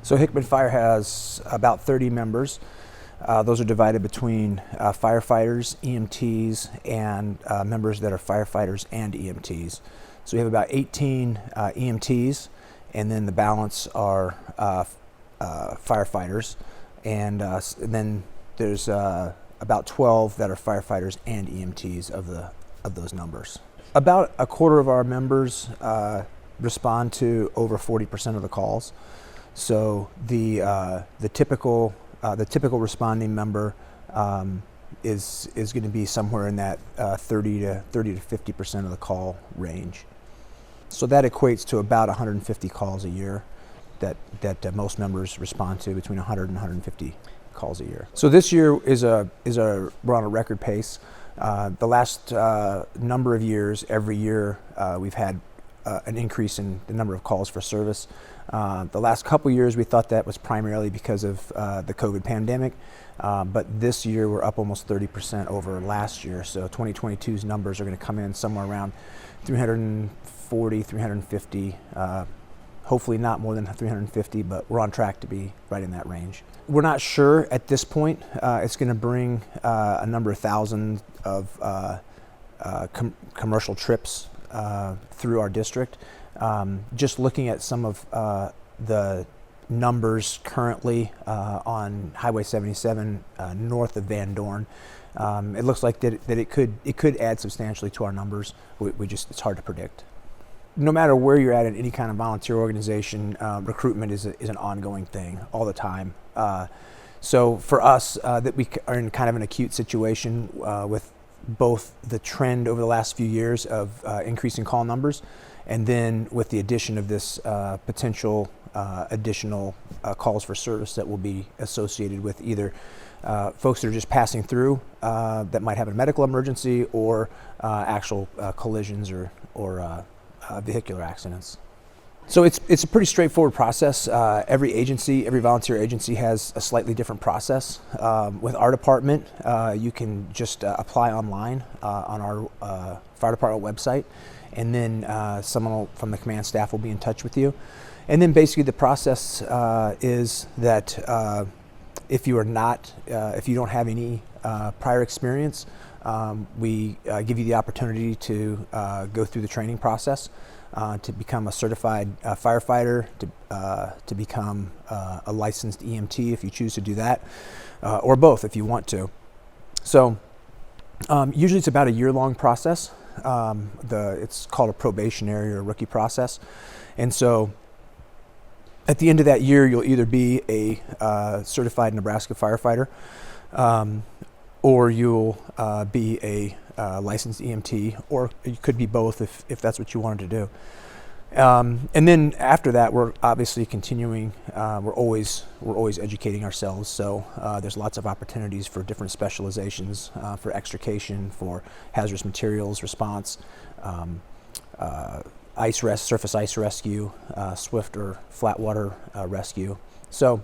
So Hickman Fire has about 30 members. Those are divided between firefighters, EMTs, and members that are firefighters and EMTs. So we have about 18 EMTs, and then the balance are firefighters, and then there's about 12 that are firefighters and EMTs of those numbers. About a quarter of our members respond to over 40% of the calls. So the typical responding member is going to be somewhere in that 30 to 50% of the call range. So that equates to about 150 calls a year that most members respond to, between 100 and 150 calls a year. So this year we're on a record pace. The last number of years, every year we've had an increase in the number of calls for service. The last couple years we thought that was primarily because of the COVID pandemic, but this year we're up almost 30% over last year. So 2022's numbers are going to come in somewhere around 340, 350, hopefully not more than 350, but we're on track to be right in that range. We're not sure at this point. It's going to bring a number of thousands of commercial trips through our district. Just looking at some of the numbers currently on Highway 77 north of Van Dorn, it looks like that it could add substantially to our numbers. It's hard to predict. No matter where you're at in any kind of volunteer organization, recruitment is an ongoing thing all the time. So for us, that we are in kind of an acute situation with both the trend over the last few years of increasing call numbers, and then with the addition of this potential additional calls for service that will be associated with either folks that are just passing through that might have a medical emergency, or actual collisions or vehicular accidents. So it's a pretty straightforward process. Every volunteer agency has a slightly different process. With our department, you can just apply online on our fire department website, and then someone from the command staff will be in touch with you. And then basically the process is that if you don't have any prior experience, we give you the opportunity to go through the training process to become a certified firefighter, to become a licensed EMT if you choose to do that, or both if you want to. So usually it's about a year-long process. It's called a probationary or rookie process. And so at the end of that year, you'll either be a certified Nebraska firefighter, or you'll be a licensed EMT, or you could be both if that's what you wanted to do. And then after that, we're obviously continuing. We're always educating ourselves. So there's lots of opportunities for different specializations, for extrication, for hazardous materials response, surface ice rescue, swift or flat water rescue. So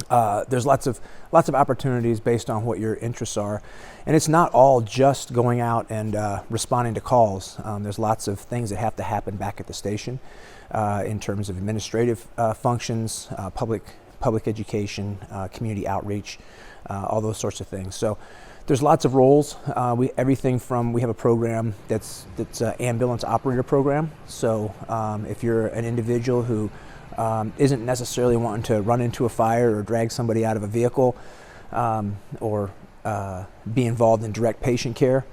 there's lots of opportunities based on what your interests are, and it's not all just going out and responding to calls. There's lots of things that have to happen back at the station in terms of administrative functions, public education, community outreach, all those sorts of things. So there's lots of roles. We have a program that's an ambulance operator program. So if you're an individual who isn't necessarily wanting to run into a fire or drag somebody out of a vehicle, or be involved in direct patient care,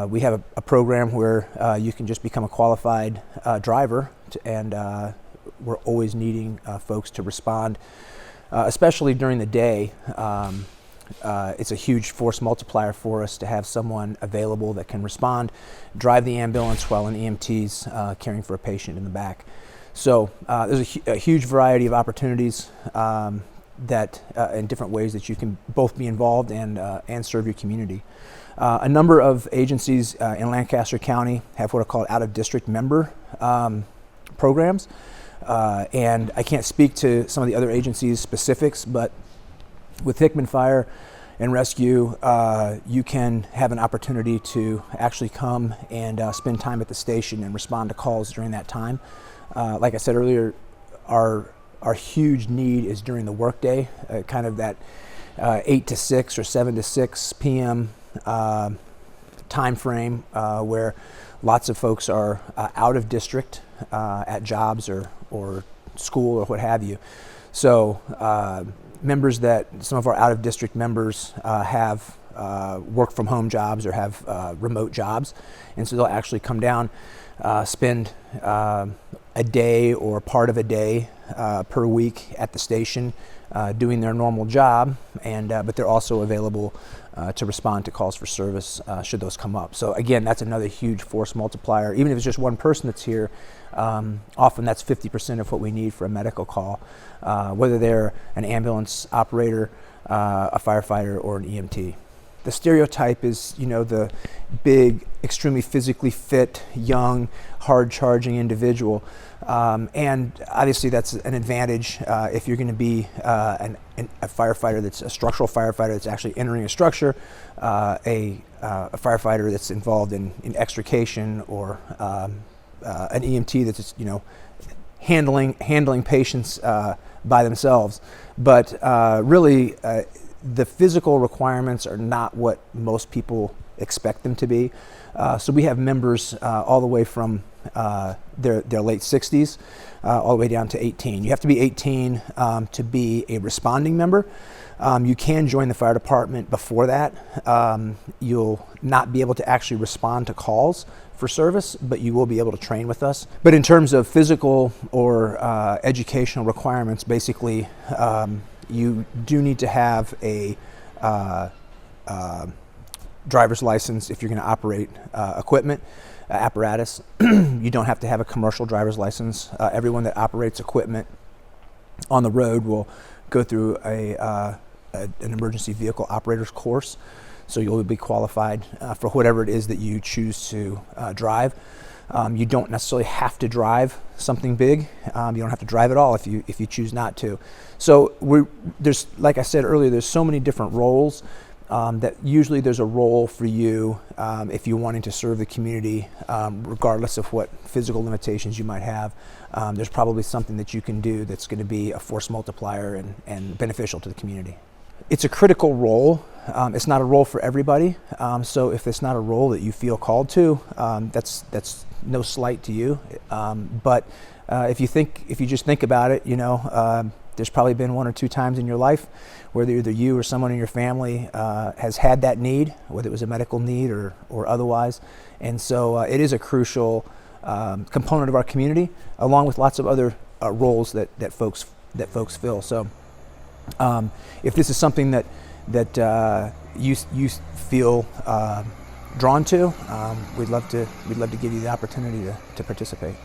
we have a program where you can just become a qualified driver, and we're always needing folks to respond, especially during the day. It's a huge force multiplier for us to have someone available that can respond, drive the ambulance while an EMT's caring for a patient in the back. So there's a huge variety of opportunities that in different ways that you can both be involved and serve your community. A number of agencies in Lancaster County have what are called out-of-district member programs, and I can't speak to some of the other agencies' specifics, but with Hickman Fire and Rescue, you can have an opportunity to actually come and spend time at the station and respond to calls during that time. Like I said earlier, our our huge need is during the workday, kind of that 8 to 6 or 7 to 6 p.m. Time frame where lots of folks are out of district at jobs or school or what have you. So members some of our out of district members have work from home jobs or have remote jobs, and so they'll actually come down, spend a day or part of a day per week at the station doing their normal job, but they're also available to respond to calls for service should those come up. So again, that's another huge force multiplier. Even if it's just one person that's here, often that's 50% of what we need for a medical call, whether they're an ambulance operator, a firefighter, or an EMT. The stereotype is, the big, extremely physically fit, young, hard-charging individual. And obviously that's an advantage if you're going to be a firefighter that's a structural firefighter that's actually entering a structure, a firefighter that's involved in extrication, or an EMT that's just, handling patients by themselves. But really, the physical requirements are not what most people expect them to be. So we have members all the way from their late 60s all the way down to 18. You have to be 18 to be a responding member. You can join the fire department before that. You'll not be able to actually respond to calls for service, but you will be able to train with us. But in terms of physical or educational requirements, basically you do need to have a driver's license if you're going to operate equipment, apparatus. You don't have to have a commercial driver's license. Everyone that operates equipment on the road will go through an emergency vehicle operator's course. So you'll be qualified for whatever it is that you choose to drive. You don't necessarily have to drive something big. You don't have to drive at all if you choose not to. So there's, like I said earlier, there's so many different roles that usually there's a role for you if you're wanting to serve the community, regardless of what physical limitations you might have. There's probably something that you can do that's going to be a force multiplier and beneficial to the community. It's a critical role. It's not a role for everybody. So if it's not a role that you feel called to, that's no slight to you. But if you just think about it, there's probably been 1 or 2 times in your life where either you or someone in your family has had that need, whether it was a medical need or otherwise. And so it is a crucial component of our community, along with lots of other roles that folks fill. So if this is something that you feel drawn to, we'd love to give you the opportunity to participate.